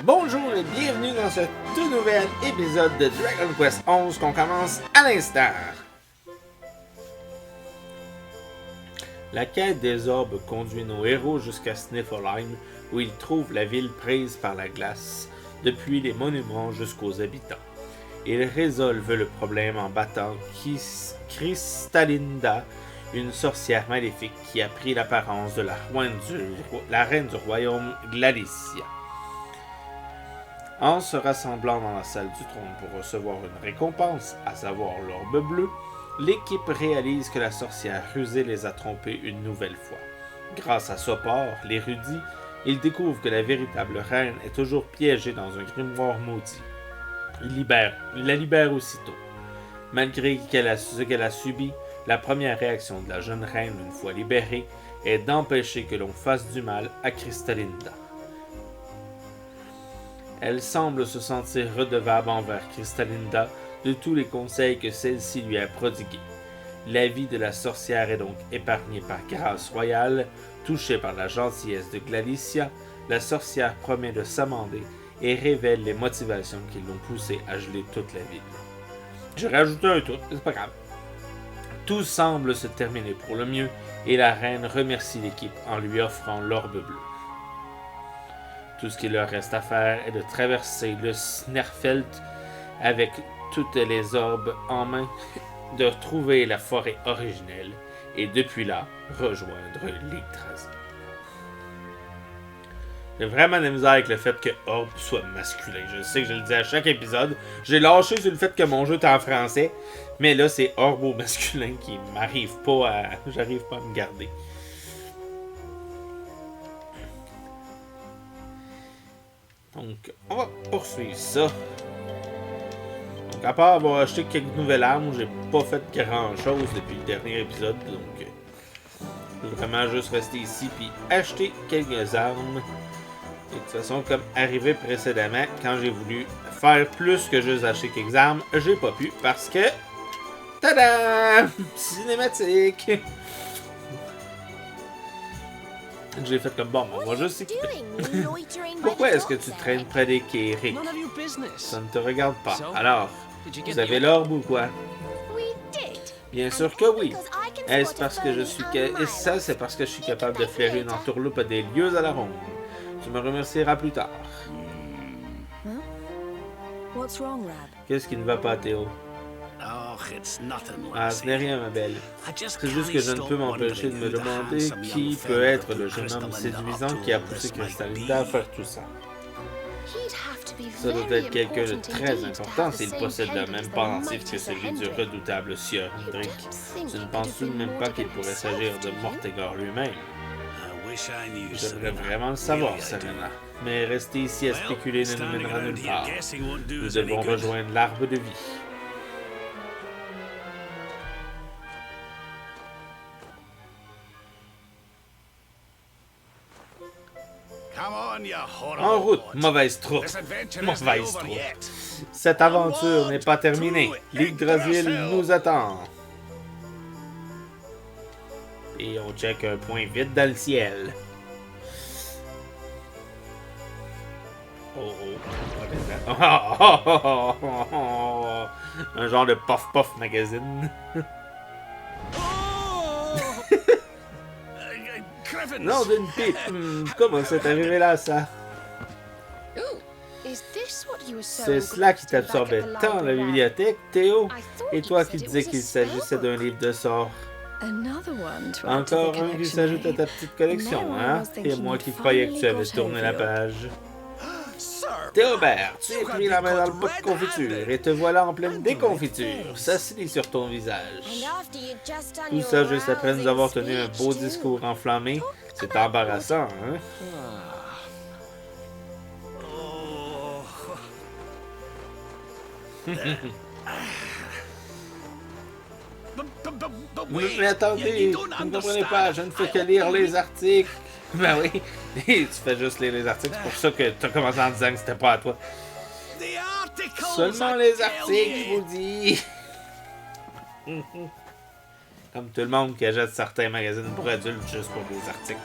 Bonjour et bienvenue dans ce tout nouvel épisode de Dragon Quest 11 qu'on commence à l'instant. La quête des orbes conduit nos héros jusqu'à Sniffelheim où ils trouvent la ville prise par la glace, depuis les monuments jusqu'aux habitants. Ils résolvent le problème en battant Cristallinda, une sorcière maléfique qui a pris l'apparence de la reine du royaume Gladicia. En se rassemblant dans la salle du trône pour recevoir une récompense, à savoir l'orbe bleue, l'équipe réalise que la sorcière rusée les a trompés une nouvelle fois. Grâce à Sopor, l'érudit, ils découvrent que la véritable reine est toujours piégée dans un grimoire maudit. Il la libère aussitôt. Malgré ce qu'elle a subi, la première réaction de la jeune reine, une fois libérée, est d'empêcher que l'on fasse du mal à Cristallinda. Elle semble se sentir redevable envers Cristallinda de tous les conseils que celle-ci lui a prodigués. La vie de la sorcière est donc épargnée par grâce royale. Touchée par la gentillesse de Gladicia, la sorcière promet de s'amender et révèle les motivations qui l'ont poussée à geler toute la ville. J'ai rajouté un tout, c'est pas grave. Tout semble se terminer pour le mieux et la reine remercie l'équipe en lui offrant l'orbe bleue. Tout ce qu'il leur reste à faire est de traverser le Snerfeld avec toutes les orbes en main, de trouver la forêt originelle et depuis là, rejoindre l'Yggdrasil. J'ai vraiment de la misère avec le fait que orbe soit masculin. Je sais que je le dis à chaque épisode. J'ai lâché sur le fait que mon jeu est en français, mais là c'est orbe au masculin qui m'arrive pas à... J'arrive pas à me garder. Donc, on va poursuivre ça. Donc, à part avoir acheté quelques nouvelles armes, j'ai pas fait grand chose depuis le dernier épisode. Donc, je vais vraiment juste rester ici puis acheter quelques armes. Et de toute façon, comme arrivé précédemment, quand j'ai voulu faire plus que juste acheter quelques armes, j'ai pas pu parce que... Tada! Cinématique! J'ai fait comme bon, on va juste équiper. Pourquoi est-ce que tu traînes près des quais, Rick? Ça ne te regarde pas. Alors, vous avez l'orbe ou quoi? Bien sûr que oui. Est-ce parce que je suis c'est parce que je suis capable de flairer une entourloupe à des lieux à la ronde. Tu me remercieras plus tard. Qu'est-ce qui ne va pas, Théo? Ah, ce n'est rien, ma belle. C'est juste que je ne peux m'empêcher de me demander qui peut être le jeune homme séduisant qui a poussé Cristallinda à faire tout ça. Ça doit être quelqu'un de très important s'il possède le même pendentif que celui du redoutable Sieur Hendrik. Tu ne penses tout de même pas qu'il pourrait s'agir de Mortegor lui-même? J'aimerais vraiment le savoir, Serena. Mais rester ici à spéculer ne nous mènera nulle part. Nous devons rejoindre l'arbre de vie. En route, mauvaise troupe. Mauvaise troupe. Cette aventure n'est pas terminée. L'Yggdrasil nous attend. Et on check un point vide dans le ciel. Un genre de puff-puff magazine. Non, d'une pipe. Comment c'est arrivé là, ça? C'est cela qui t'absorbait tant la bibliothèque, Théo? Et toi qui disais qu'il s'agissait d'un livre de sorts? Encore un qui s'ajoute à ta petite collection, hein? Et moi qui croyais que tu avais tourné la page. Théobert, tu as pris la main dans le pot de confiture et te voilà en pleine déconfiture. Ça se lit sur ton visage. Tout ça juste après nous avoir tenu un beau discours enflammé. C'est embarrassant, hein? Mais attendez, vous ne comprenez pas, je ne fais que lire les articles. Ben oui, tu fais juste lire les articles, c'est pour ça que tu as commencé en disant que c'était pas à toi. Seulement les articles, je vous dis. Comme tout le monde qui achète certains magazines pour adultes juste pour des articles.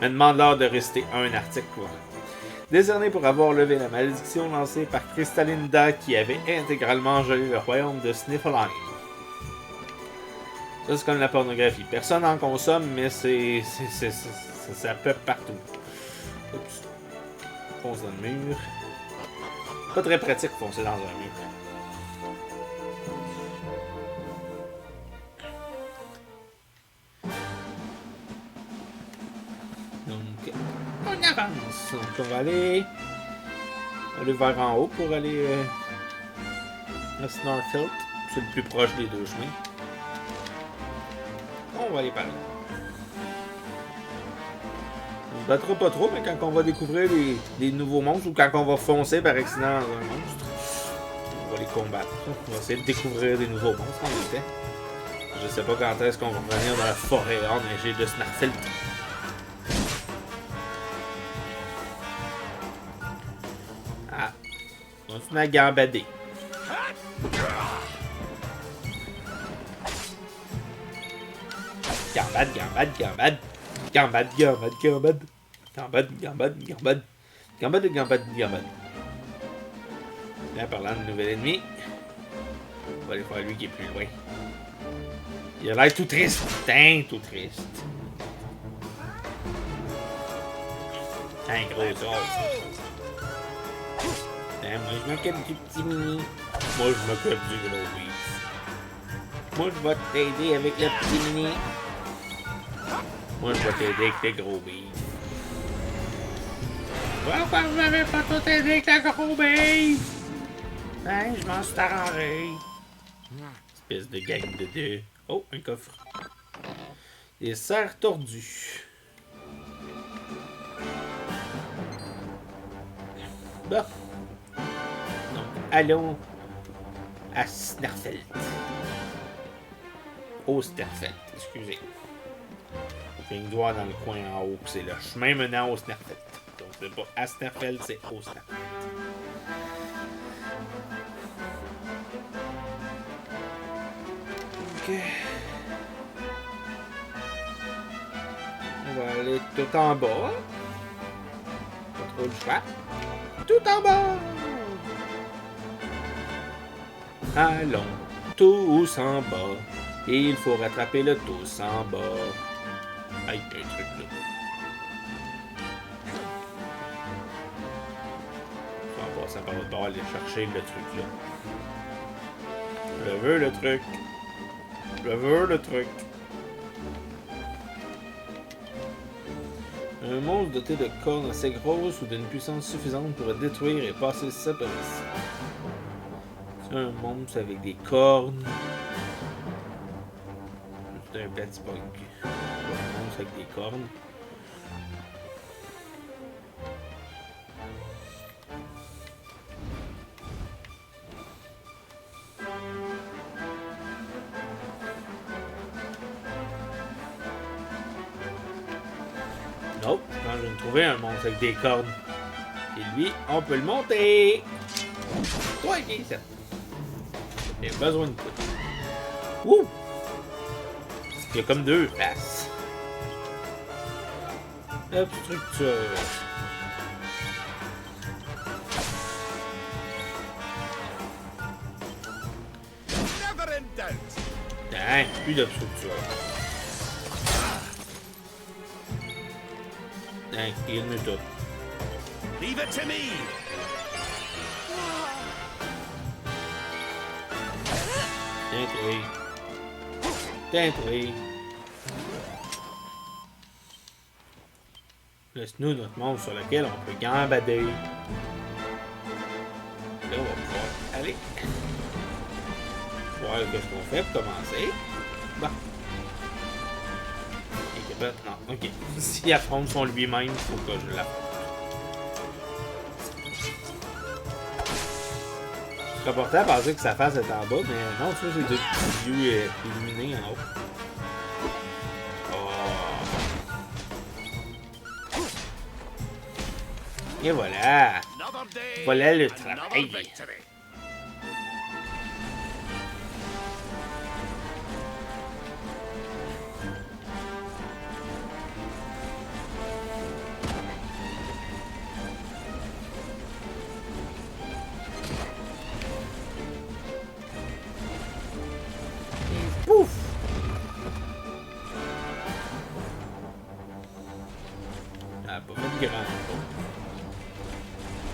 Mais demande-leur de rester un article, quoi. Décerné pour avoir levé la malédiction lancée par Crystallinda qui avait intégralement gelé le royaume de Sniffleheim. Ça, c'est comme la pornographie. Personne n'en consomme, mais ça peuple partout. Oups. Fonce dans le mur. Pas très pratique foncer dans un mur. Donc, on avance. Donc, on va aller vers en haut pour aller à Snarfield. C'est le plus proche des deux chemins. On va aller par là. On se battra pas trop, mais quand on va découvrir des nouveaux monstres ou quand on va foncer par accident dans un monstre, on va les combattre. On va essayer de découvrir des nouveaux monstres en même temps. Je sais pas quand est-ce qu'on va revenir dans la forêt enneigée de Snarfield. Ah, on se met à gambader. Gambade, gambade, gambade. Gambade, gambade, gambade. Gambade, gambade, gambade. Gambade, gambade, gambade. Là, parlant de nouvel ennemi, on va aller voir lui qui est plus loin. Il a l'air tout triste. Putain, tout triste. Un gros os. Moi, je m'occupe du petit mini. Moi, je m'occupe du gros beef. Moi, je vais t'aider avec le petit mini. Moi, je vais t'aider avec les gros beef. Pourquoi vous m'avez pas tout aidé avec le gros beef? Ben, je m'en suis arrangé. Espèce de gang de deux. Oh, un coffre. Des serres tordues. Bon. Donc, allons à Snarfield. Au Snarfield, excusez. Il y a une doigt dans le coin en haut, c'est le chemin menant au Snarfield. Donc, c'est pas à Snarfield, c'est au Snarfield. Ok. On va aller tout en bas. Pas trop le choix. Tout en bas! Allons tous en bas. Il faut rattraper le tous en bas. Aïe, il y a un truc là. En passant par l'autre bord, aller chercher le truc là. Je veux le truc. Je veux le truc. Un monstre doté de cornes assez grosses ou d'une puissance suffisante pour détruire et passer ça par ici. C'est un monstre avec des cornes. C'est un platipog. Un monstre avec des cornes. Nope, quand je viens de trouver un monstre avec des cornes. Et lui, on peut le monter. Toi, viens ici. J'ai besoin de toi. Ouh! Il y a comme deux faces. Obstructure. Hein, plus d'obstructure. Hein, il me tout. Leave it to me. Détruit. Laisse-nous notre monstre sur lequel on peut gambader. Là, on va pouvoir aller. Voir ce qu'on fait pour commencer. Bon. Il est capable. Non, ok. S'il affronte son lui-même, il faut que je l'affronte. Je serais porté à penser que sa face est en bas, mais non, tu vois, c'est deux petits yeux illuminés en haut. Et voilà. Voilà le travail.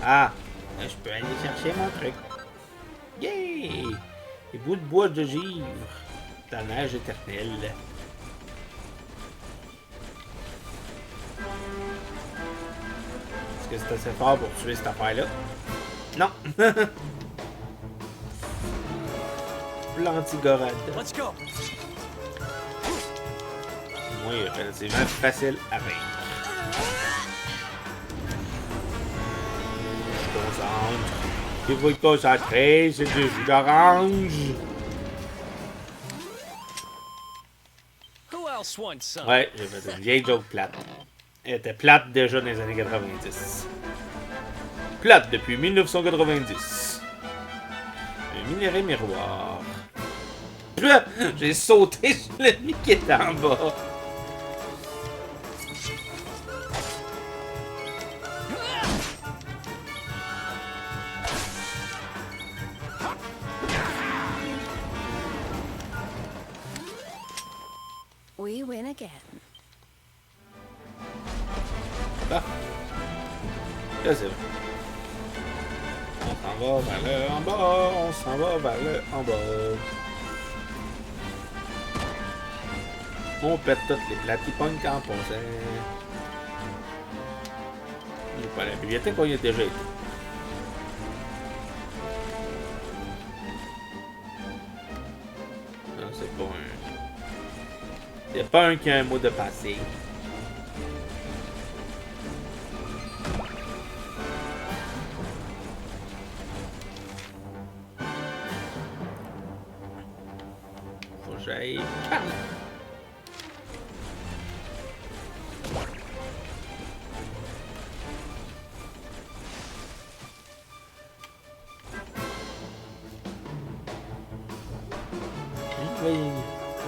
Ah! Là, je peux aller chercher mon truc. Yay! Les bouts de bois de givre. Dans la neige éternelle. Est-ce que c'est assez fort pour tuer cette affaire-là? Non! Plantigorade. Let's go. Moi, il est relativement facile à vaincre. Je concentre. Il faut être concentré, c'est du jus d'orange. Who else wants some? Ouais, j'ai fait une vieille joke plate. Elle était plate déjà dans les années 90. Plate depuis 1990. Un minerai miroir. J'ai sauté sur l'ennemi qui était en bas. We win again. Ah. Là, c'est vrai. On s'en va vers le en bas. On s'en va vers le en bas. On pète toutes les platypunks en passant. Il n'est pas à la bibliothèque, on y a déjà été. Non, c'est pas un... C'est pas un qui a un mot de passé. Faut que j'aille par là.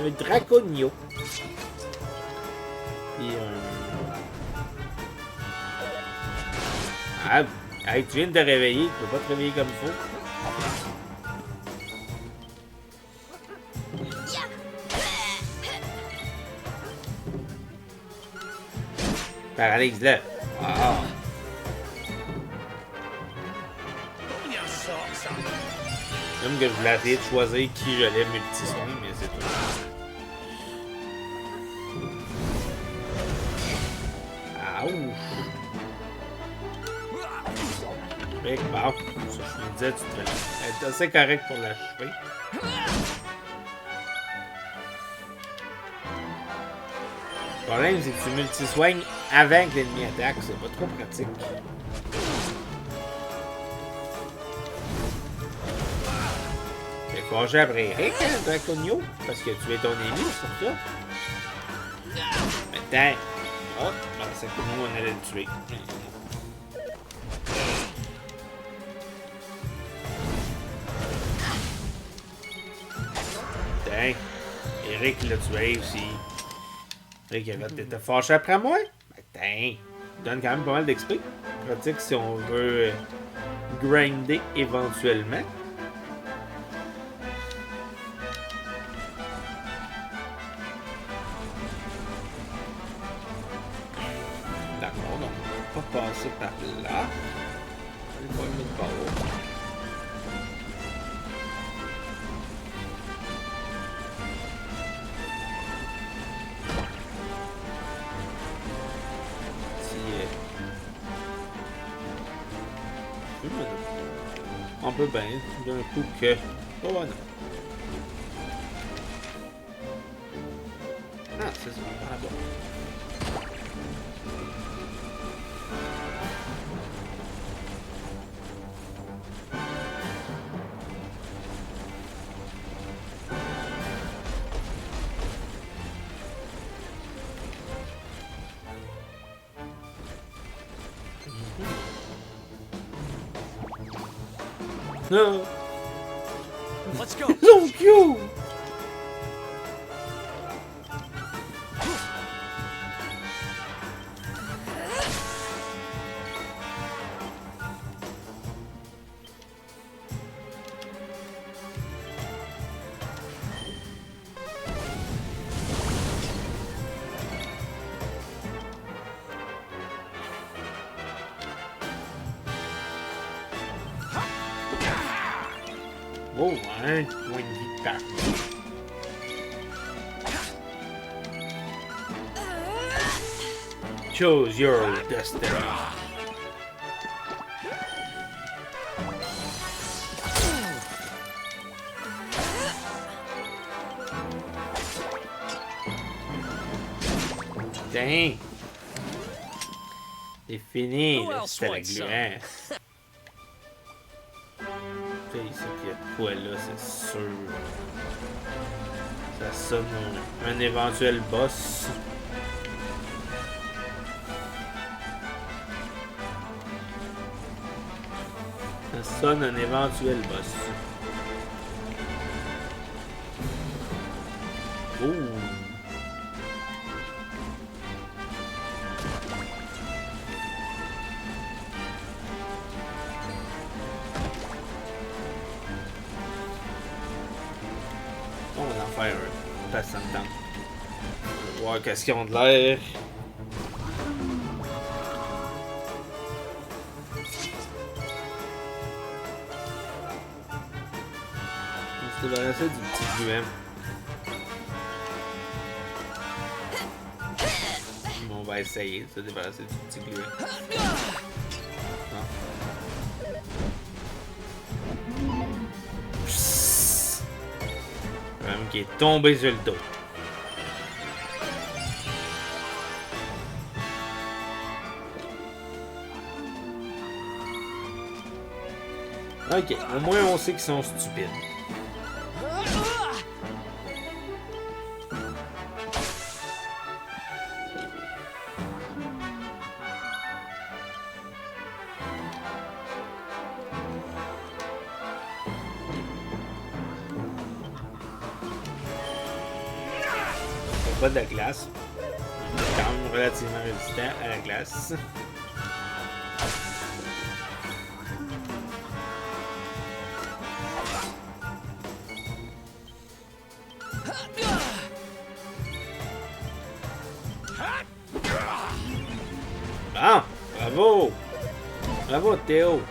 Un Draconio. Puis Ah, hey, tu viens de te réveiller, tu peux pas te réveiller comme il faut. Paralyse-le. Ah. Même que je voulais essayer de choisir qui j'allais multi-soin, mais c'est tout. Ouch! Fait que bon, ça je me disais, tu te es assez correct pour l'achever. Le problème, c'est que tu multi-soignes avant que l'ennemi attaque, c'est pas trop pratique. Fait qu'on j'ai après Rick, hein, Draconio, parce que tu es ton ennemi, c'est pour ça. Maintenant, oh, ben, c'est que nous on allait le tuer. Putain, Eric l'a tué aussi. Eric était fâché après moi? Ben, donne quand même pas mal d'XP. Pratique si on veut grinder éventuellement. D'accord, donc on va pas passer par là. On va le mettre par là. On peut bien, d'un coup que... Oh non. Ah, c'est ça, par là-bas. No. Let's go. So cute. Oh, un point de vie par. Choose your destiny. Dang! C'est fini, là, c'était la gluant. Tu sais, qu'il y a de quoi là, c'est sûr. Ça sonne un éventuel boss. Ça sonne un éventuel boss. Ouh! On va en faire un. Passe ça dedans. On va voir qu'est-ce qu'ils ont de l'air. On se débarrasser du petit gluant. On va essayer de se débarrasser du petit gluant. Non. Même qui est tombé sur le dos. Ok, au moins on sait qu'ils sont stupides. Pas de la glace. On est quand même relativement résistant à la glace. Bon, bravo! Bravo Théo!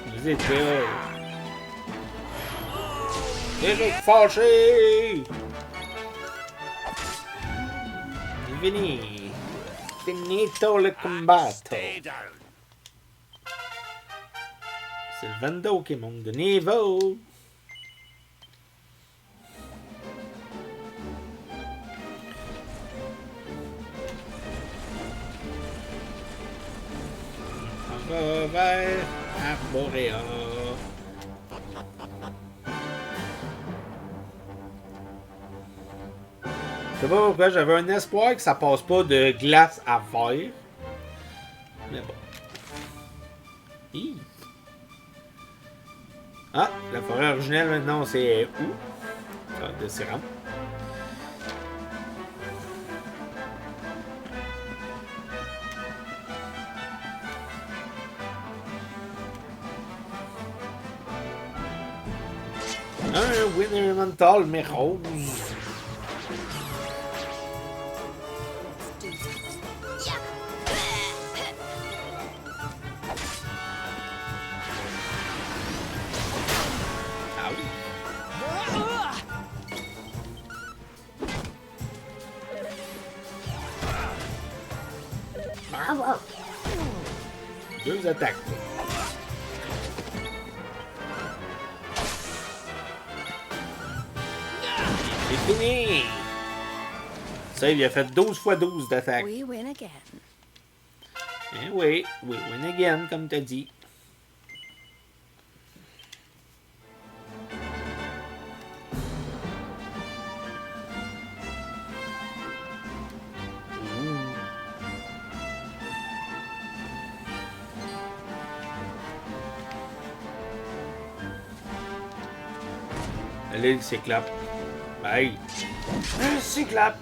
Vas-y Théo! Eric fâché! Fini! Finito le combatto! C'est le Vando qui monte de niveau! On va vers Arborea. Je sais pas pourquoi j'avais un espoir que ça passe pas de glace à verre. Mais bon. Hi. Ah, la forêt originelle maintenant c'est où? Ah, de Siram. Un Winter Mental mais rose. Ah oui. Deux attaques. C'est fini! Ça, il a fait 12 fois 12 d'attaque. We win again. Eh oui, we win again, comme t'as dit. Allez, il s'éclate. Bye. Un cyclope.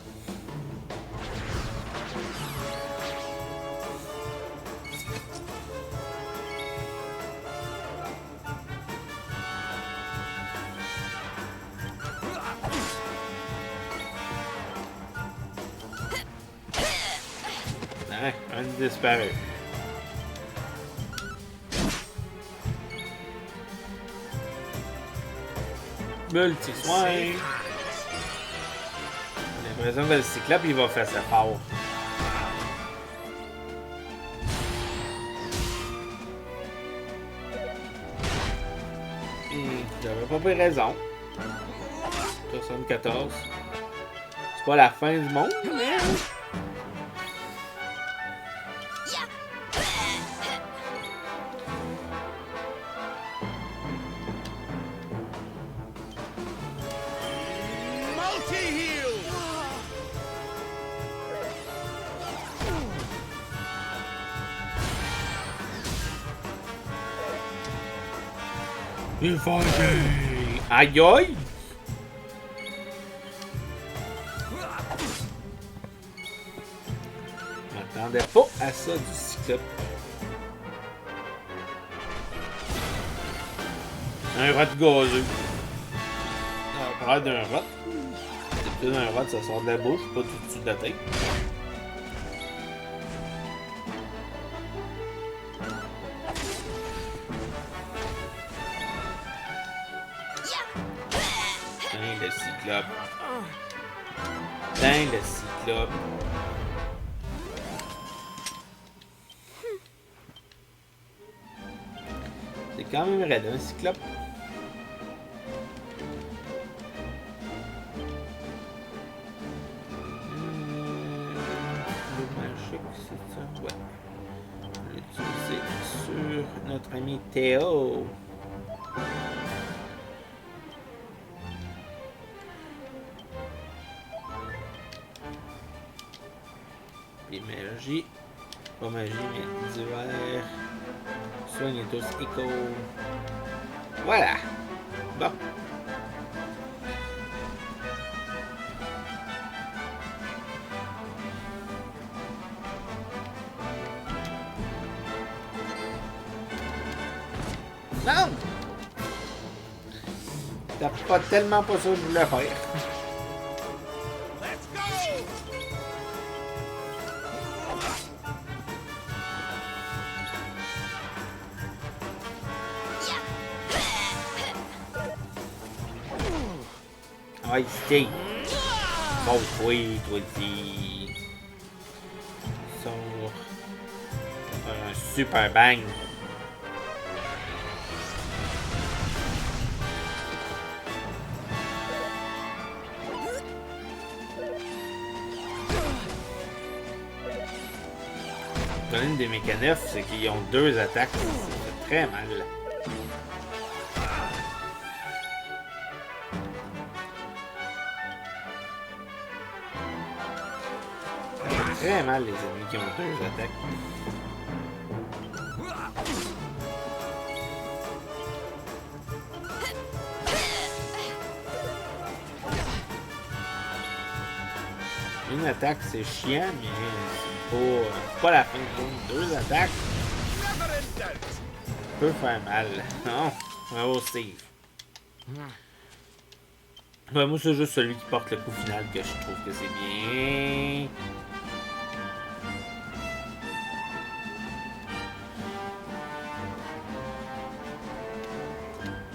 Ouais, un disparu. Multi-soin. J'ai l'impression que le cyclope, il va faire sa part. J'avais pas pris raison. 74. C'est pas la fin du monde, mais... Il faut aïe aïe! Je m'attendais pas à ça du cyclope. Un rot gazeux. On parle d'un rot. D'habitude, un rot, ça sort de la bouche, pas tout dessus de la tête. Le cyclope. Putain, le cyclope. C'est quand même raide, un cyclope. Le magique, c'est ça? Ouais. On va l'utiliser sur notre ami Théo. Magie, pas magie, mais d'hiver. Soignez tous, écho. Voilà. Bon. Non! T'as pas tellement pas ça que je voulais faire. Ouais, c'est. Bon, oui, toi aussi. Sort. Un super bang. L'une des mécanismes, c'est qu'ils ont deux attaques. C'est très mal. Très mal les ennemis qui ont deux attaques. Une attaque c'est chiant, mais c'est pas la fin de monde. Deux attaques peut faire mal. Non, bravo Steve. Ouais, moi c'est juste celui qui porte le coup final que je trouve que c'est bien.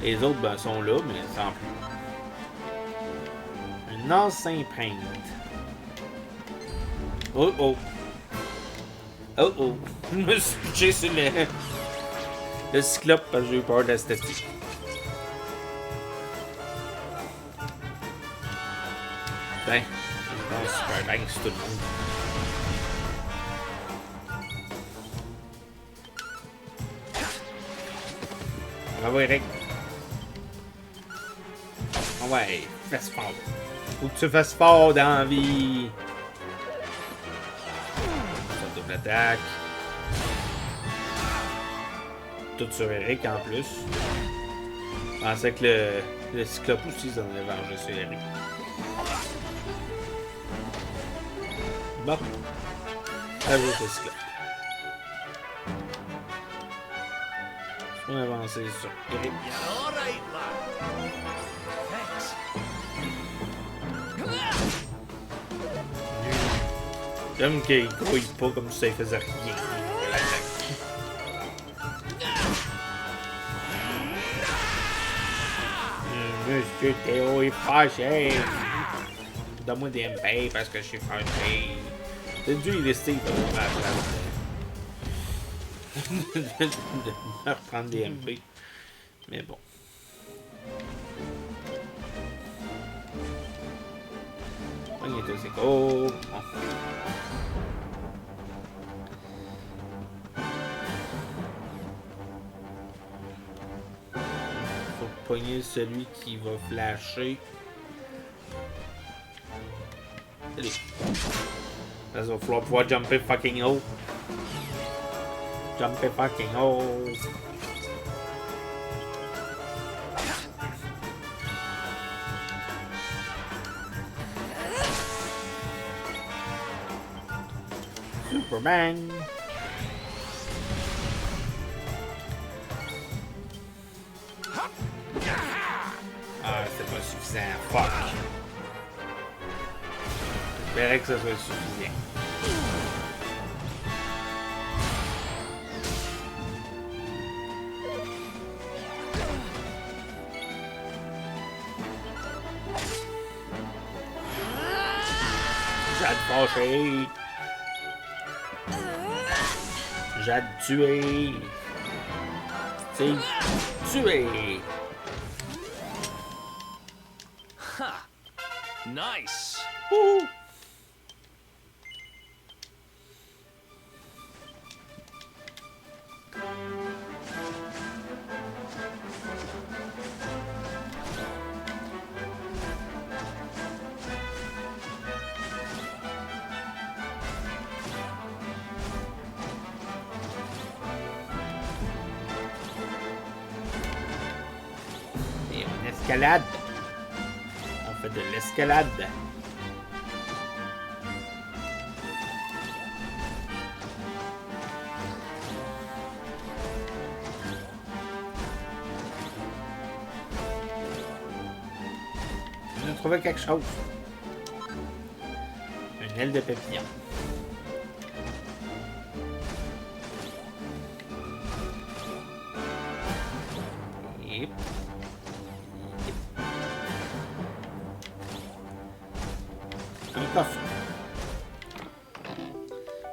Les autres ben, sont là, mais sans plus. Un ancien print. Oh oh. Oh oh. Je me suis pitché sur le cyclope parce que j'ai eu peur de la statue. Ben, je pense super bang sur tout le monde. Bravo Eric. Ouais, fais fort. Faut que tu fasses fort dans la vie. Ça double attaque. Tout sur Eric en plus. Je pensais que le cyclope aussi s'en allait venger sur Eric. Bon. Ça vaut le cyclope. On va avancer sur Eric. J'aime qu'il grouille pas comme si ça faisait rien. Monsieur Théo est fâché. Donne-moi des MP parce que je suis fâché. T'as dû y laisser vraiment à la place de me reprendre des MP. Mais bon. Il est aussi cool. Bon. Faut pogner celui qui va flasher. Allez. Là, il va falloir pouvoir jumper fucking haut. Jumper fucking haut. Superman. Ah, c'est pas suffisant. Fuck. J'espérais que ça soit suffisant. J'ai hâte de fâcher. J'ai hâte de tuer. C'est tuer. Ha! Nice! Wouhou. Et on escalade. On fait de l'escalade. On a trouvé quelque chose. Une aile de papillon. Yep. Un coffre.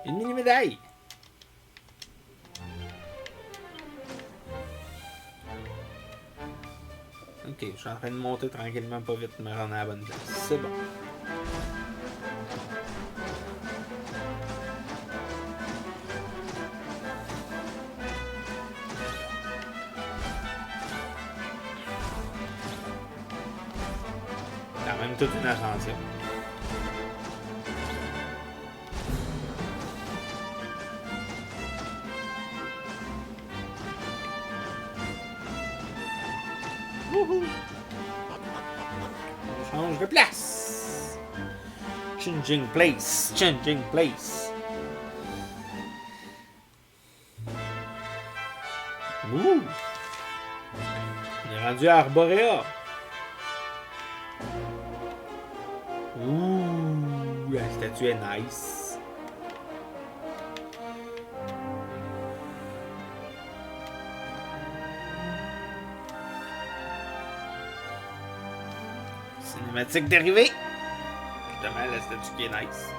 Une mini-médaille. Ok, je suis en train de monter tranquillement, pas vite, me rendre à la bonne place. C'est bon. Quand même toute une ascension. Wouhou! On change de place. Changing place. Changing place. Ouh! On est rendu à Arborea. Ouh! La statue est nice. Cinématique d'arrivée. Justement, la statue qui est nice.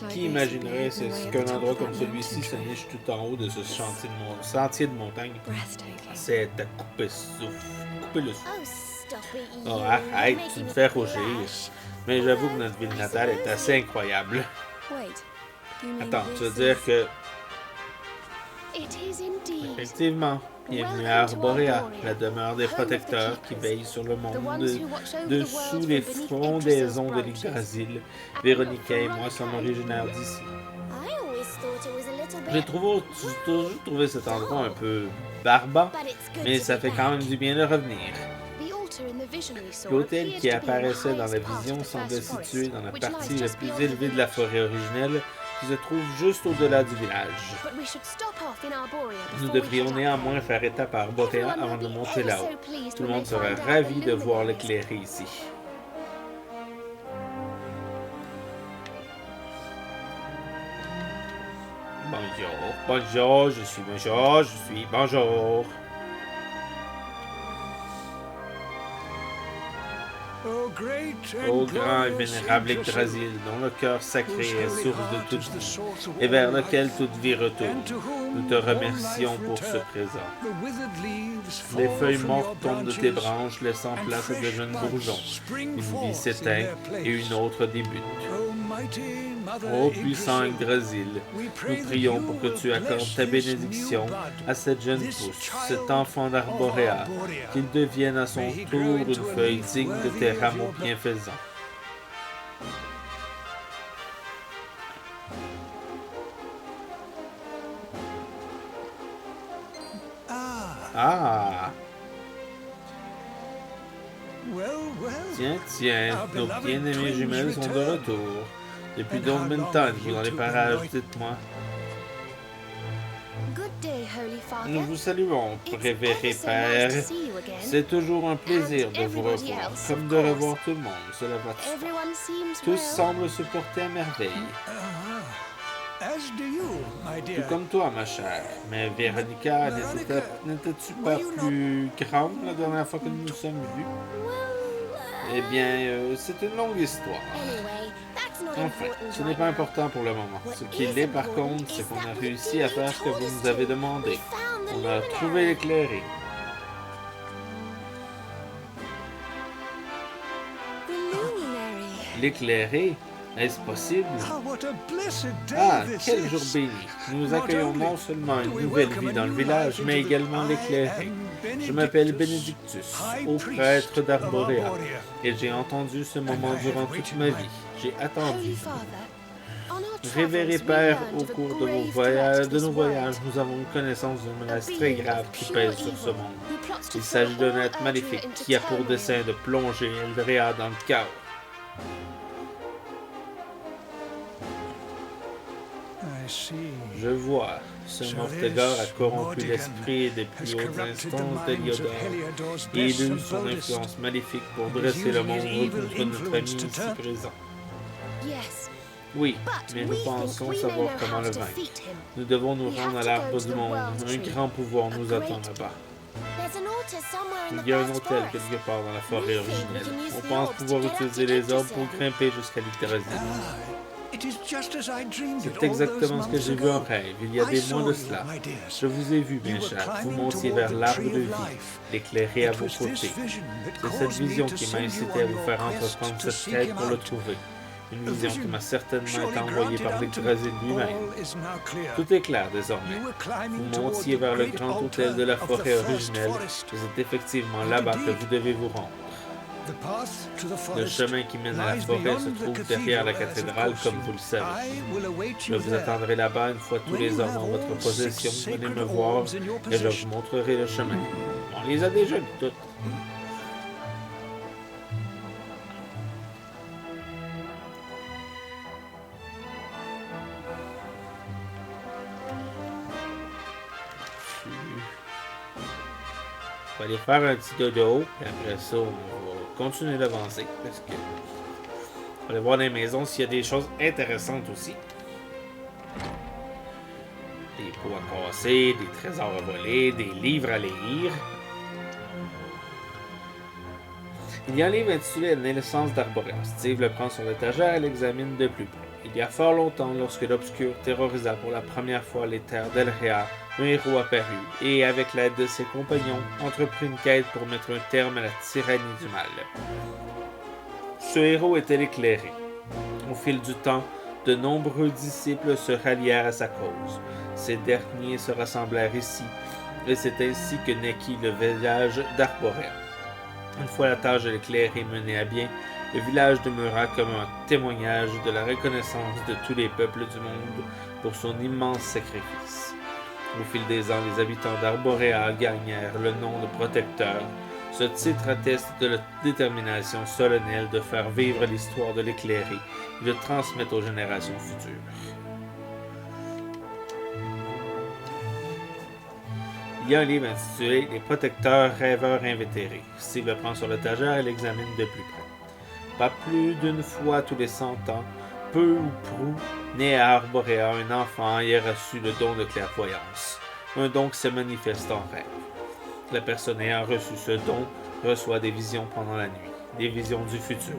Qui imaginerait qu'un endroit comme celui-ci se niche tout en haut de ce sentier de montagne? C'est à couper le souffle. Couper le souffle. Oh, arrête, tu me fais rougir. Mais j'avoue que notre ville natale est assez incroyable. Attends, tu veux dire que... Effectivement. Bienvenue à Arborea, la demeure des protecteurs qui veillent sur le monde dessous les frondaisons de l'Yggdrasil. Véronica et moi sommes originaires d'ici. J'ai toujours trouvé cet endroit un peu barbant, mais ça fait quand même du bien de revenir. L'hôtel qui apparaissait dans la vision semblait situé dans la partie la plus élevée de la forêt originelle, qui se trouve juste au-delà du village. Nous devrions néanmoins faire étape à Arborea avant de monter là-haut. Tout le monde sera ravi de voir l'éclairé ici. Bonjour, je suis bonjour. Ô grand et vénérable Yggdrasil, dont le cœur sacré est source de toute vie, et vers lequel toute vie retourne, nous te remercions pour ce présent. Les feuilles mortes tombent de tes branches, laissant place à de jeunes bourgeons. Une vie s'éteint et une autre débute. Ô puissant Yggdrasil, nous prions pour que tu accordes ta bénédiction à cette jeune pousse, cet enfant d'Arborea, qu'il devienne à son tour une feuille digne de tes rameaux bienfaisants. Ah! Tiens, nos bien-aimées jumelles sont de retour. Depuis combien de temps êtes-vous dans les parages, dites-moi? Nous vous saluons, révéré Père. C'est toujours un plaisir de vous revoir, comme de revoir tout le monde. Cela va de soi. Tous semblent se porter à merveille. Tout comme toi, ma chère. Mais Véronica, n'étais-tu pas plus grande la dernière fois que nous nous sommes vus? Eh bien, c'est une longue histoire. Enfin, ce n'est pas important pour le moment. Ce qui l'est, par contre, c'est qu'on a réussi à faire ce que vous nous avez demandé. On a trouvé l'éclairé. L'éclairé? Est-ce possible? Ah, quel jour béni! Nous accueillons non seulement une nouvelle vie dans le village, mais également l'éclairé. Je m'appelle Benedictus, haut prêtre d'Arborea, et j'ai entendu ce moment durant toute ma vie. J'ai attendu. Révéré Père, au cours de nos voyages, nous avons eu connaissance d'une menace très grave qui pèse sur ce monde. Il s'agit d'un être maléfique qui a pour dessein de plonger Eldrea dans le chaos. Je vois. Ce Mortégor a corrompu l'esprit des plus hautes instances d'Heliodor et il a eu son influence maléfique pour dresser le monde contre notre ami ici présent. Oui, mais nous pensons savoir comment le vaincre. Nous devons nous rendre à l'arbre du monde. Un grand pouvoir nous attend là-bas. Il y a un hôtel quelque part dans la forêt originelle. On pense pouvoir utiliser les orbes pour grimper jusqu'à l'Yggdrasil. C'est exactement ce que j'ai vu en rêve, il y a des mois de cela. Je vous ai vu, bien cher, vous montiez vers l'arbre de vie, l'éclairer à vos côtés. C'est cette vision qui m'a incité à vous faire entreprendre cette quête pour le trouver. Une vision qui m'a certainement été envoyée par l'Yggdrasil lui-même. Tout est clair désormais. Vous montiez vers le grand hôtel de la forêt originelle, et c'est effectivement là-bas que vous devez vous rendre. Le chemin qui mène à la forêt se trouve derrière la cathédrale, comme vous le savez. Je vous attendrai là-bas une fois tous les hommes en votre possession. Venez me voir et je vous montrerai le chemin. On les a déjà lues toutes. On va aller faire un petit dodo, et après ça, on va continuer d'avancer, parce que on va aller voir dans les maisons s'il y a des choses intéressantes aussi. Des pots à casser, des trésors à voler, des livres à lire. Il y a un livre intitulé « La naissance d'Arborea ». Steve le prend sur l'étagère et l'examine de plus près. Il y a fort longtemps, lorsque l'Obscur terrorisa pour la première fois les terres d'Elrea, un héros apparut et, avec l'aide de ses compagnons, entreprit une quête pour mettre un terme à la tyrannie du mal. Ce héros était l'éclairé. Au fil du temps, de nombreux disciples se rallièrent à sa cause. Ces derniers se rassemblèrent ici, et c'est ainsi que naquit le village d'Arborea. Une fois la tâche de l'éclairer menée à bien, le village demeura comme un témoignage de la reconnaissance de tous les peuples du monde pour son immense sacrifice. Au fil des ans, les habitants d'Arborea gagnèrent le nom de protecteurs, Ce titre atteste de la détermination solennelle de faire vivre l'histoire de l'éclairé et de transmettre aux générations futures. Il y a un livre intitulé « Les protecteurs rêveurs invétérés ». Steve le prend sur l'étagère et l'examine de plus près. Pas plus d'une fois tous les 100 ans, peu ou prou, né à Arborea, un enfant ayant reçu le don de clairvoyance. Un don qui se manifeste en rêve. La personne ayant reçu ce don reçoit des visions pendant la nuit, des visions du futur.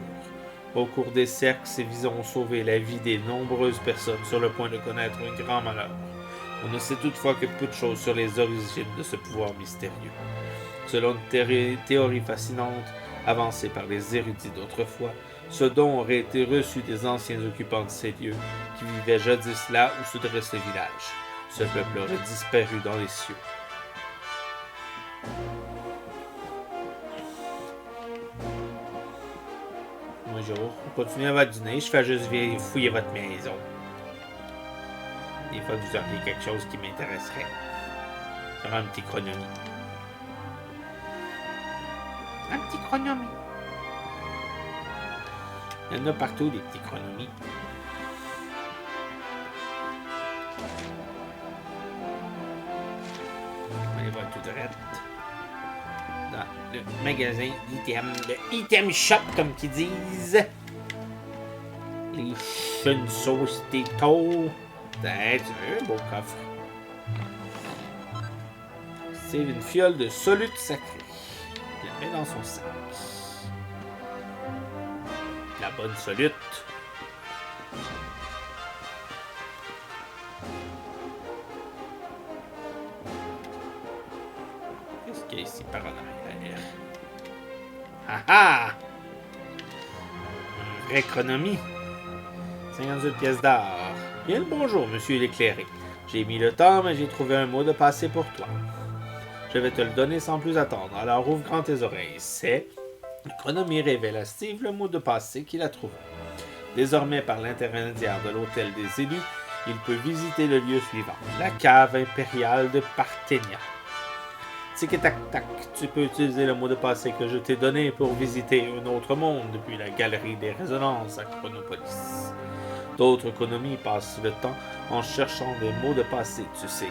Au cours des siècles, ces visions ont sauvé la vie des nombreuses personnes sur le point de connaître un grand malheur. On ne sait toutefois que peu de choses sur les origines de ce pouvoir mystérieux. Selon une théorie fascinante, avancée par les érudits d'autrefois, ce don aurait été reçu des anciens occupants de ces lieux, qui vivaient jadis là où se dresse le village. Ce peuple aurait disparu dans les cieux. Bonjour, on continue à votre dîner, je fais juste fouiller votre maison. Des fois, vous auriez quelque chose qui m'intéresserait. Faire un petit chronomie. Un petit chronomie. Il y en a partout, des petits chronomies. On va aller voir tout de suite. Dans le magasin item, le item shop, comme qu'ils disent. Les chaînes sauce této. Tu veux un beau coffre. C'est une fiole de solute sacré. Il la met dans son sac. La bonne solute. Qu'est-ce qu'il y a ici par en arrière? Ah ah! Une vraie économie. 58 pièces d'or. Bien le bonjour, monsieur l'éclairé. J'ai mis le temps, mais j'ai trouvé un mot de passé pour toi. Je vais te le donner sans plus attendre, alors ouvre grand tes oreilles. C'est... L'économie révèle à Steve le mot de passé qu'il a trouvé. Désormais, par l'intermédiaire de l'hôtel des élus, il peut visiter le lieu suivant, la cave impériale de Parthénia. Tic-tac-tac, tu peux utiliser le mot de passé que je t'ai donné pour visiter un autre monde depuis la galerie des résonances à Chronopolis. D'autres économies passent le temps en cherchant des mots de passé, tu sais.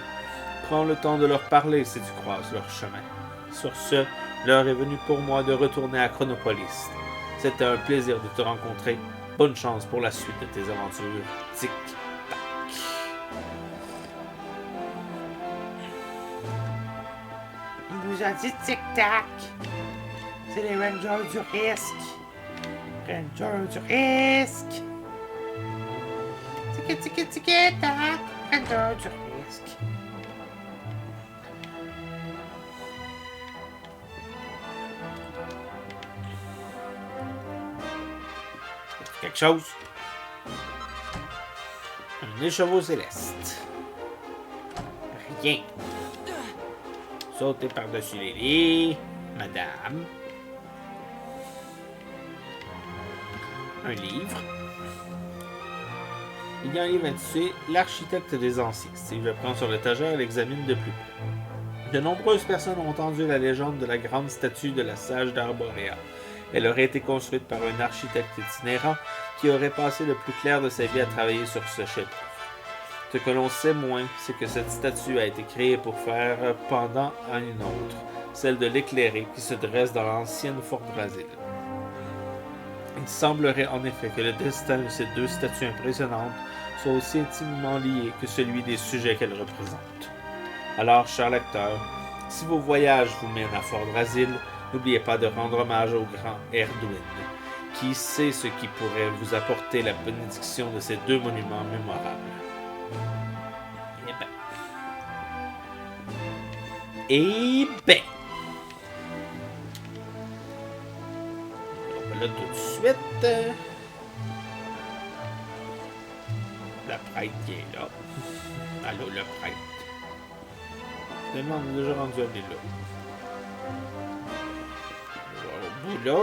Prends le temps de leur parler si tu croises leur chemin. Sur ce, l'heure est venue pour moi de retourner à Chronopolis. C'était un plaisir de te rencontrer. Bonne chance pour la suite de tes aventures. Tic-tac. Il vous a dit tic-tac. C'est les Rangers du risque. Rangers du risque. Tic-tac. Rangers du risque. Quelque chose. Un écheveau céleste. Rien. Sauter par-dessus les lits. Madame. Un livre. Il y a un livre intitulé « L'architecte des anciens ». Steve le prend sur l'étagère et l'examine de plus près. De nombreuses personnes ont entendu la légende de la grande statue de la sage d'Arborea. Elle aurait été construite par un architecte itinérant qui aurait passé le plus clair de sa vie à travailler sur ce chef-d'œuvre. Ce que l'on sait moins, c'est que cette statue a été créée pour faire pendant à une autre, celle de l'éclairé qui se dresse dans l'ancienne Fort Brasil. Il semblerait en effet que le destin de ces deux statues impressionnantes soit aussi intimement lié que celui des sujets qu'elles représentent. Alors, cher lecteur, si vos voyages vous mènent à Fort Brasil, n'oubliez pas de rendre hommage au grand Erdwin. Qui sait ce qui pourrait vous apporter la bénédiction de ces deux monuments mémorables? Eh ben. Là, tout de suite. Le prêtre qui est là. Allô, le prêtre. Finalement, on est déjà rendu à là. Au bout là.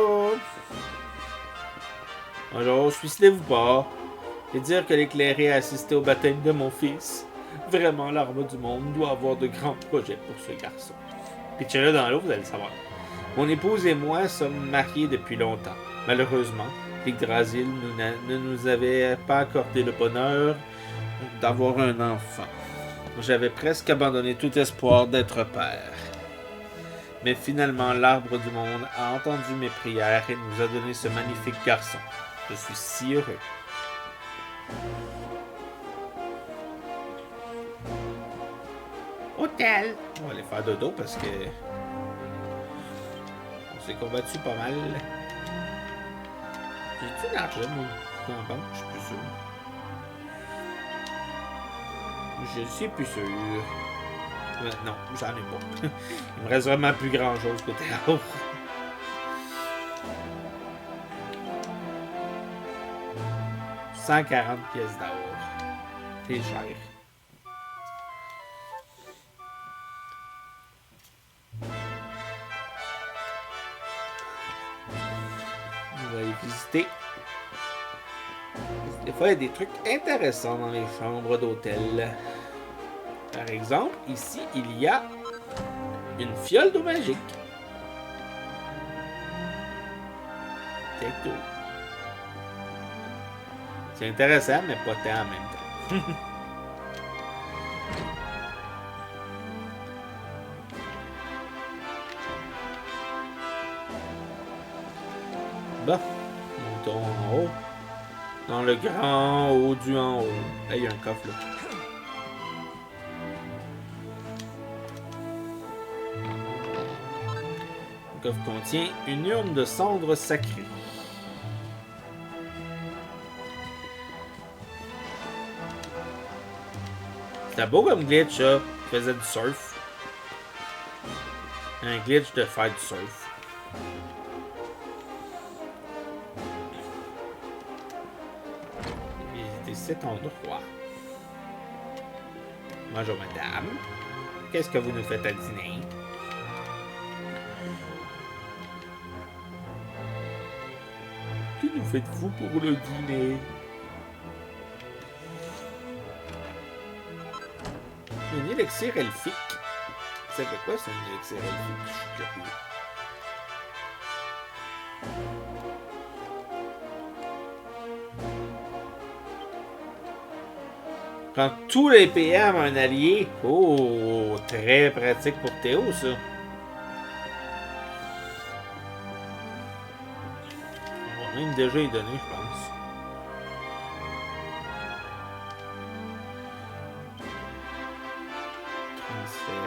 Alors, suicidez-vous pas. Et dire que l'éclairé a assisté au baptême de mon fils. Vraiment, l'arme du monde doit avoir de grands projets pour ce garçon. Pitchez-le dans l'eau, vous allez le savoir. Mon épouse et moi sommes mariés depuis longtemps. Malheureusement, l'Yggdrasil ne nous avait pas accordé le bonheur d'avoir un enfant. J'avais presque abandonné tout espoir d'être père. Mais finalement, l'arbre du monde a entendu mes prières et nous a donné ce magnifique garçon. Je suis si heureux. Hôtel! On va aller faire dodo parce que on s'est combattu pas mal. J'ai-tu de l'argent, moi, dans la banque? Je suis plus sûr. Je suis plus sûr. Non, j'en ai pas. Il me reste vraiment plus grand chose côté or. « 140 pièces d'or. C'est cher. On va aller visiter. Des fois, il y a des trucs intéressants dans les chambres d'hôtel. Par exemple, ici, il y a une fiole d'eau magique. C'est tout. C'est intéressant, mais pas tant en même temps. Bon, montons en haut. Dans le grand haut du en haut. Là, il y a un coffre là. Le coffre contient une urne de cendres sacrées. C'était beau comme glitch, ça. Il faisait du surf. Un glitch de faire du surf. Visiter cet endroit. Bonjour, madame. Qu'est-ce que vous nous faites à dîner? Que nous faites-vous pour le dîner? Un élixir elfique. Ça fait quoi, c'est un élixir elfique? Je suis curieux. Quand tous les PM ont un allié. Oh, très pratique pour Théo, ça. On va même déjà y donner, je pense.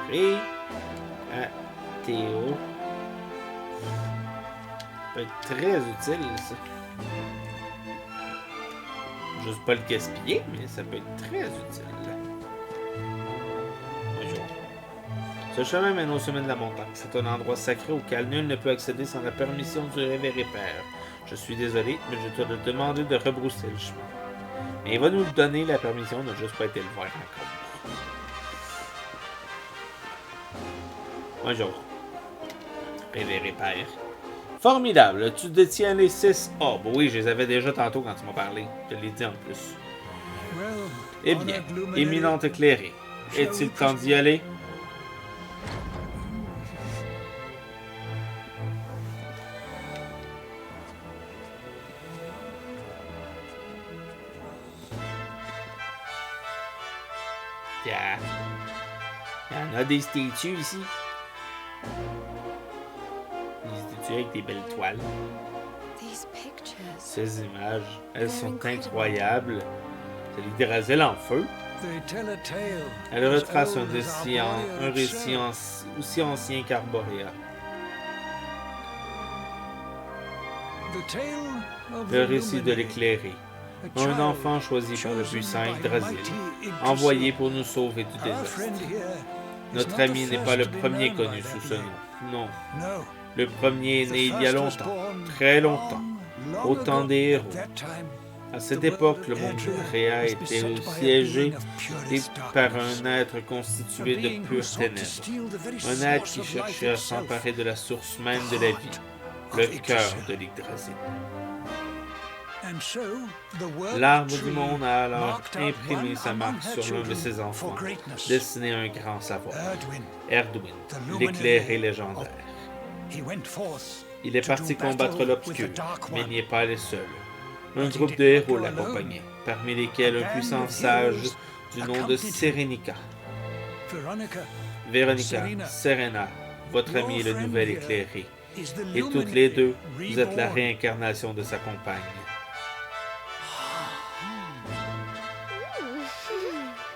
Transférer à Théo. Ça peut être très utile, ça. Juste pas le gaspiller, mais ça peut être très utile. Bonjour. Ce chemin mène au sommet de la montagne. C'est un endroit sacré auquel nul ne peut accéder sans la permission du révérend père. Je suis désolé, mais je te demandé de rebrousser le chemin. Mais il va nous donner la permission de juste pas été le voir encore. Bonjour. Révérend père. Formidable, tu détiens les 6 orbes. Oui, je les avais déjà tantôt quand tu m'as parlé. Je l'ai dit en plus. Eh bien, éminente éclairée, est-il temps d'y aller? Tiens, il y en a des statues ici. Avec des belles toiles. Ces images, elles sont incroyables. C'est l'Yggdrasil en feu. Elle retrace un récit aussi ancien qu'Arborea. Le récit de l'éclairé. Un enfant choisi par le puissant Yggdrasil, envoyé pour nous sauver du désastre. Notre ami n'est pas le premier connu sous ce nom. Non. Le premier est né il y a longtemps, très longtemps, au temps des héros. À cette époque, le monde de Réa était siégé par un être constitué de pures ténèbres. Un être qui cherchait à s'emparer de la source même de la vie, le cœur de l'Yggdrasil. L'arbre du monde a alors imprimé sa marque sur l'un de ses enfants, destiné à un grand savoir, Erdwin, l'éclairé légendaire. Il est parti combattre l'obscur, mais il n'y est pas le seul. Un groupe de héros l'accompagnait, parmi lesquels un puissant sage du nom de Serenica. Véronica, Serena, votre ami est le nouvel éclairé. Et toutes les deux, vous êtes la réincarnation de sa compagne.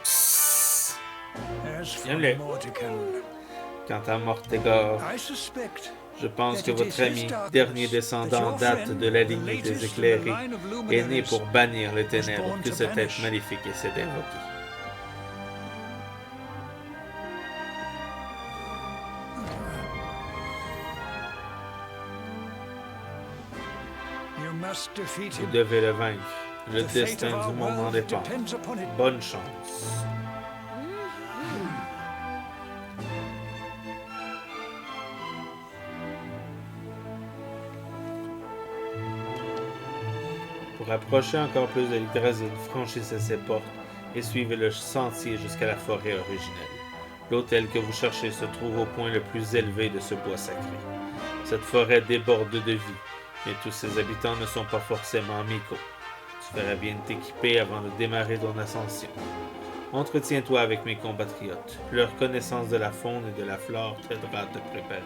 Psst. Viens-le. Quant à Mortegor, je pense que votre ami, dernier descendant date de la lignée des éclairés, est né pour bannir les ténèbres que cette être maléfique essaie d'invoquer. Vous devez le vaincre. Le destin du monde en dépend. Bonne chance. Pour approcher encore plus de l'Yggdrasil, franchissez ses portes et suivez le sentier jusqu'à la forêt originelle. L'hôtel que vous cherchez se trouve au point le plus élevé de ce bois sacré. Cette forêt déborde de vie, mais tous ses habitants ne sont pas forcément amicaux. Tu ferais bien de t'équiper avant de démarrer ton ascension. Entretiens-toi avec mes compatriotes. Leur connaissance de la faune et de la flore t'aidera à te préparer.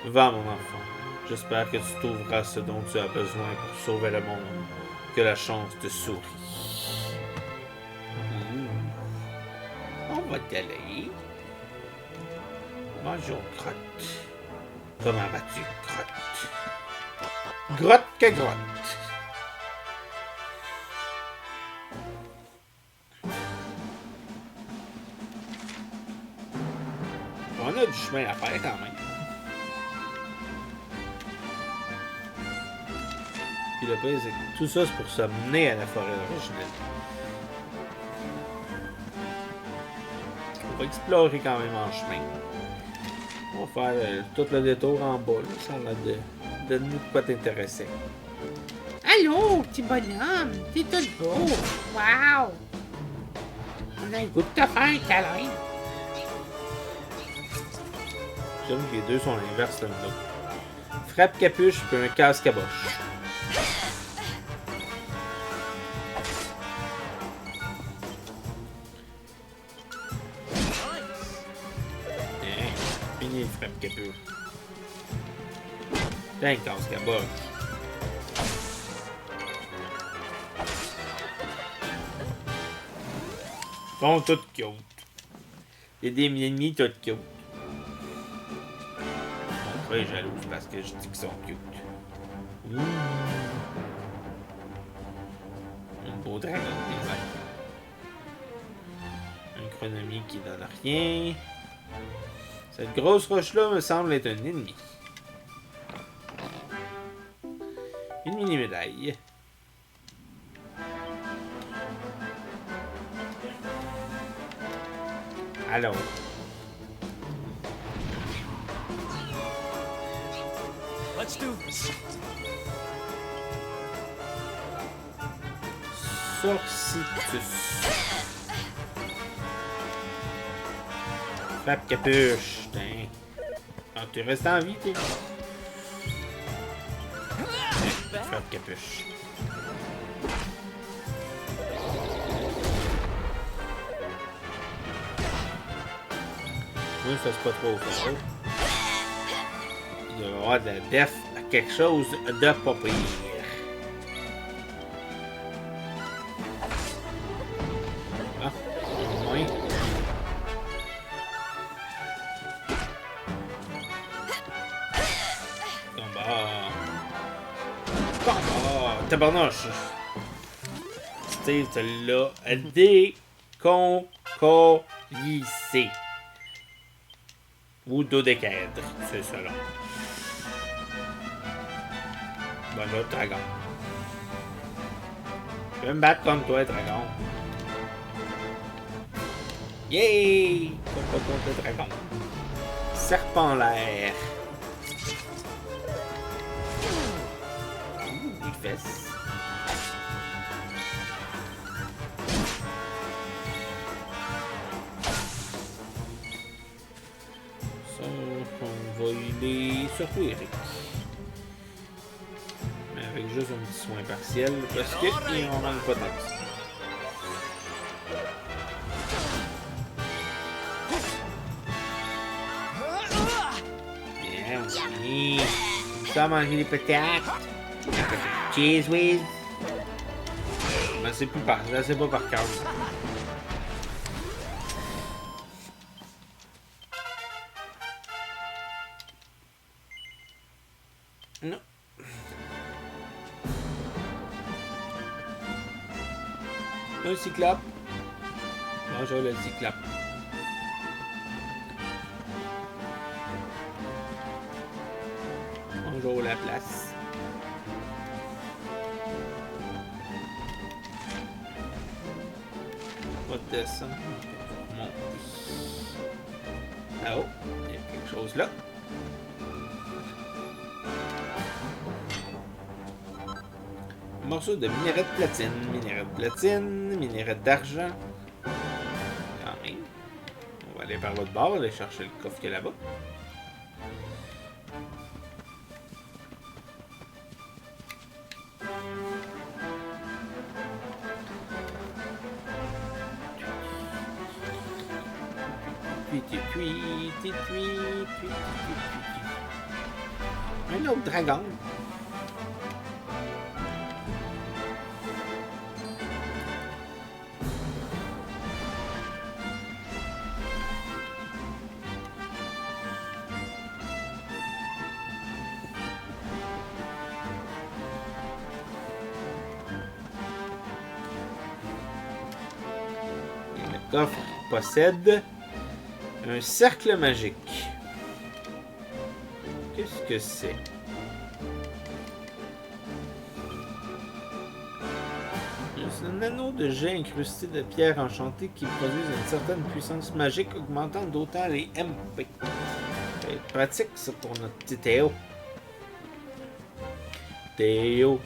Va, mon enfant. J'espère que tu trouveras ce dont tu as besoin pour sauver le monde. Que la chance te sourie. On va t'aller. Bonjour, Grotte. Comment vas-tu, Grotte? Grotte que grotte. On a du chemin à faire quand même. Puis le pire, c'est que tout ça, c'est pour se mener à la forêt originelle. On va explorer quand même en chemin. On va faire tout le détour en bas, là, ça a l'air de nous de quoi t'intéresser. Allô, petit bonhomme, t'es tout beau. Wow! On a le goût de te faire un câlin. J'aime que les deux sont à l'inverse l'un de l'autre. Frappe capuche puis un casse-caboche. Fini le frappe capuche. Tiens, casse-caboche. Ils sont toutes cute. Il y a des ennemis toutes cute. Mon frère est jaloux parce que je dis qu'ils sont cute. Un beau dragon, des airs. Un chronomie qui donne rien. Cette grosse roche-là me semble être un ennemi. Une mini-médaille. Alors. Let's do this. Sorcitus. Frappe capuche. Putain. Ah, tu restes en vie, t'es. Frappe capuche. Moi, je fasse pas trop fort. Il doit y avoir de la def à quelque chose de pas pire. Ah, au moins. Combat. Tabarnouche. Steve, tu l'as déconcolissé. Ou dodécaèdre, c'est ça là. Bon là, dragon. Je vais me battre comme toi, dragon. Yay! Pas contre le dragon. Serpent en l'air. Ouh, les fesses. On va y aller surtout Eric. Mais avec juste un petit soin partiel, parce qu'il n'en manque pas tant que ça. Bien, oui. Ça manger des patates. Des patates cheese whiz. Mais c'est plus par... Là, c'est pas par cœur. Non. Un cyclope. Bonjour le cyclope. Bonjour la place. Pas de descendre. Monter. Ah oh, il y a quelque chose là. Un morceau de minerai de platine, minerai d'argent. Quand même. On va aller par l'autre bord, aller chercher le coffre qu'il y a là-bas. Un autre dragon. Et le coffre possède un cercle magique. Qu'est-ce que c'est? C'est un anneau de jet incrusté de pierres enchantées qui produisent une certaine puissance magique augmentant d'autant les MP. Ça va être pratique ça pour notre petit Théo. Théo.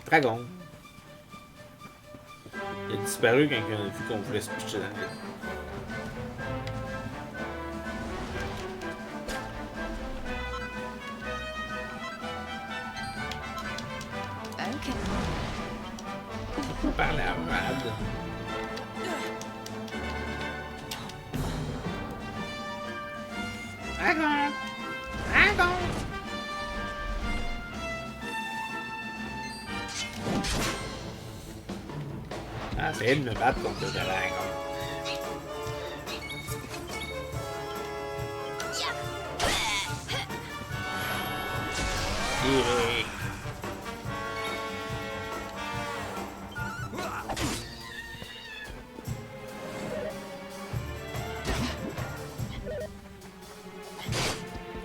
Dragon. Il a disparu quand il a vu qu'on voulait se pitcher dans le vide. On peut parler à Rad. Dragon! Dragon! Ah, c'est de me battre contre le dragon. Tiré.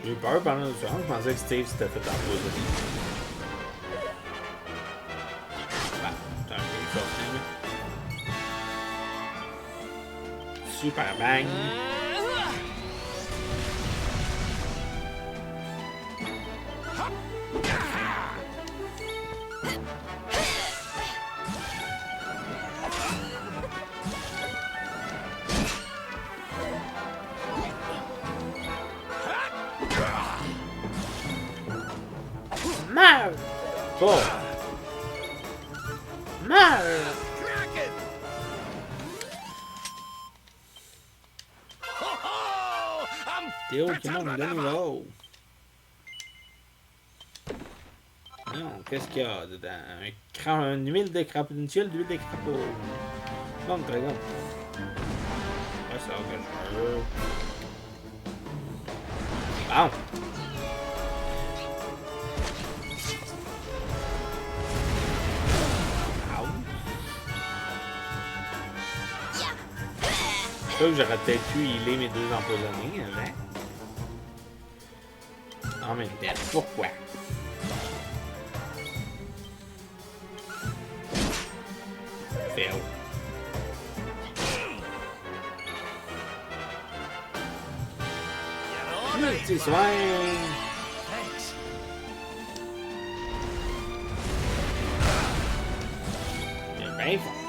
J'ai eu peur pendant une seconde, je pensais que Steve s'était fait empoisonner. Bah, c'est un peu sorti, mais... Super bang! Meurs! Bon! Meurs! Théo qui monte de nouveau. Non, qu'est-ce qu'il y a dedans? Une huile de crapaud, une tuile d'huile de crapaud. Bon, dragon. C'est ça que je veux. Bon. Je sais que j'aurais peut-être pu healer mes deux empoisonnés avant. En même temps, pourquoi? Fail. Multi-soin! Thanks. C'est bien fort.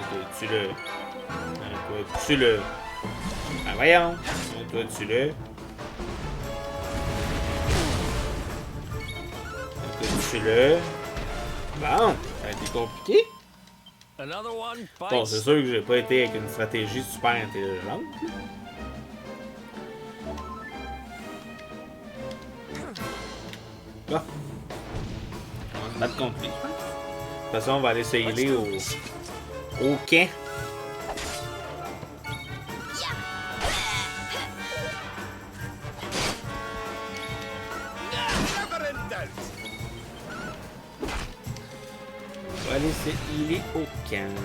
Toi, tue-le. Toi, tue-le. Ah, voyons. Toi, tue-le. Toi, tue-le. Bon, ça a été compliqué. Another one Bon, c'est bites. sûr que j'ai pas été avec une stratégie super intelligente. Bon. On va se battre contre lui. De toute façon, on va aller se healer au camp. Never in doubt. On va aller se healer au camp.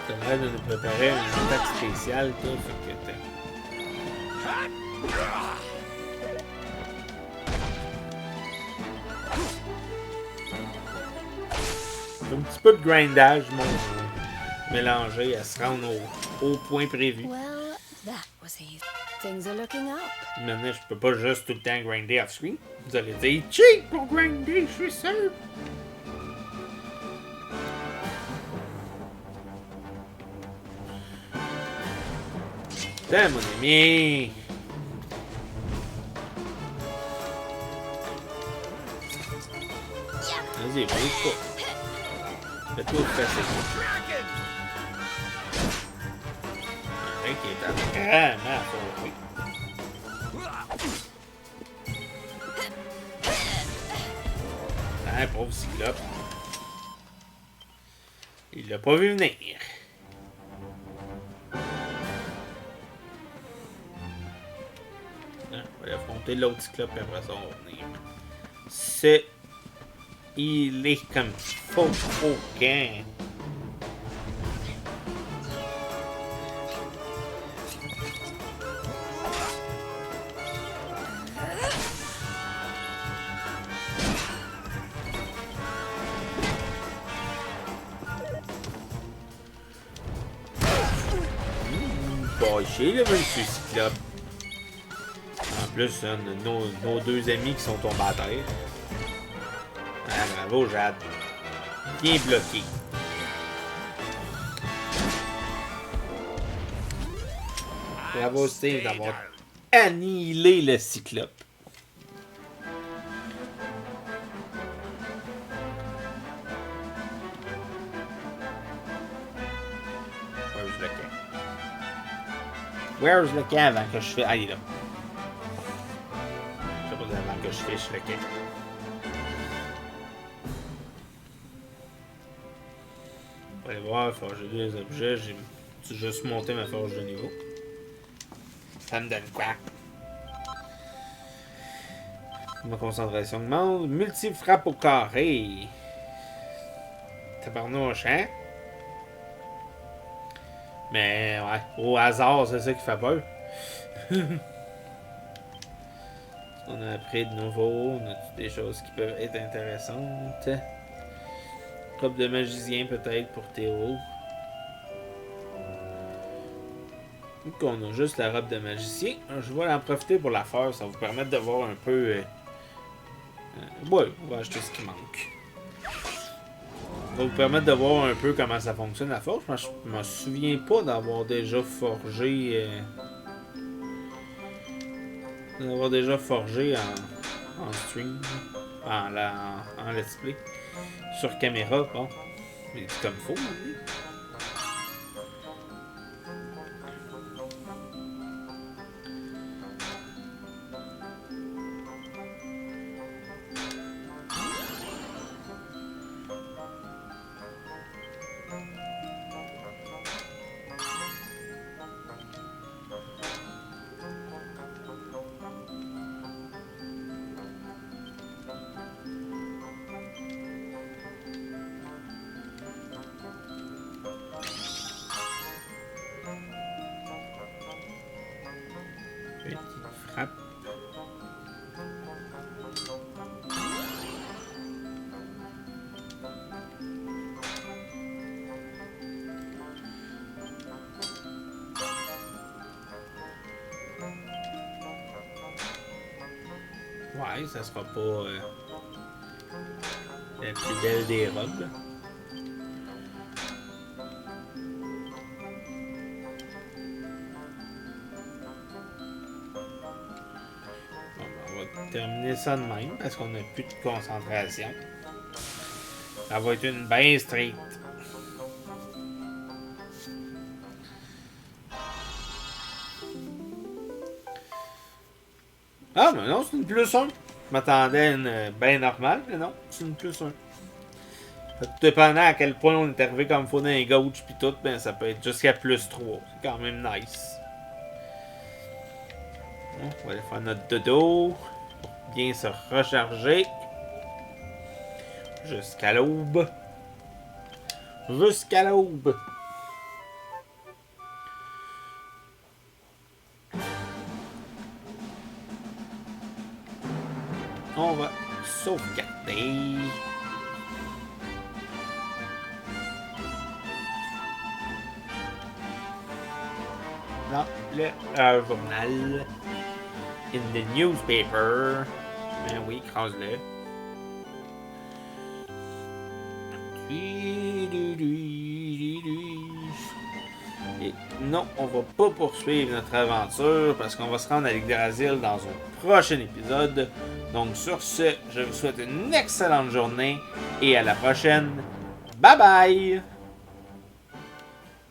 T'aimerais de nous préparer une attaque spéciale, toi, fait que un petit peu de grindage, mon mélangé à se rendre au point prévu. Well, that was easy. Things are looking up. Maintenant, je peux pas juste tout le temps grinder off-screen. Vous allez dire, cheat pour grinder, je suis sûr. Putain, mon ami. Vas-y, bouge pas. Fais-toi passer. Dragon. Mec, il est en vraiment à fond, oui. Hein, pauvre cyclope. Il l'a pas vu venir. Hein, on va aller affronter l'autre cyclope et après ça on va venir. Il est comme faux aucun. Bon, chier le monsieur cyclope. En plus, hein, nos deux amis qui sont tombés à terre. Ah, bravo, Jade. Bien bloqué. Bravo, Steve, d'avoir annihilé le cyclope. Where's le camp? Where's le camp avant que je fais... Ah, il est là. Je sais pas avant que je fiche le camp. On va aller voir, forger des objets. J'ai juste monté ma forge de niveau. Ça me donne quoi? Ma concentration augmente. Multi-frappe au carré. Tabarnouche, hein? Mais ouais, au hasard, c'est ça qui fait peur. On a appris de nouveau, on a des choses qui peuvent être intéressantes. Robe de magicien peut-être pour Théo. Vu qu'on a juste la robe de magicien, je vais en profiter pour la faire, ça va vous permettre de voir un peu... ouais, on va acheter ce qui manque. Ça va vous permettre de voir un peu comment ça fonctionne la forge. Moi, je me souviens pas d'avoir déjà forgé... en stream, en let's play. Sur caméra, bon. Mais c'est comme faux, hein. Petite frappe. Ouais, ça sera pas la plus belle des robes. Bon, ben, on va terminer ça de même parce qu'on n'a plus de concentration. Ça va être une bain straight. Ah, mais non, c'est une plus 1. Je m'attendais à une bain normale, mais non, c'est une plus 1. Tout dépendant à quel point on est arrivé comme il faut dans les gauches pis tout, ben ça peut être jusqu'à plus 3. C'est quand même nice. Bon, on va aller faire notre dodo pour bien se recharger. Jusqu'à l'aube. Jusqu'à l'aube. On va sauvegarder. Dans le journal. In the newspaper. Ben oui, crase-le. Et non, on va pas poursuivre notre aventure parce qu'on va se rendre à l'Yggdrasil dans un prochain épisode. Donc sur ce, je vous souhaite une excellente journée et à la prochaine. Bye bye!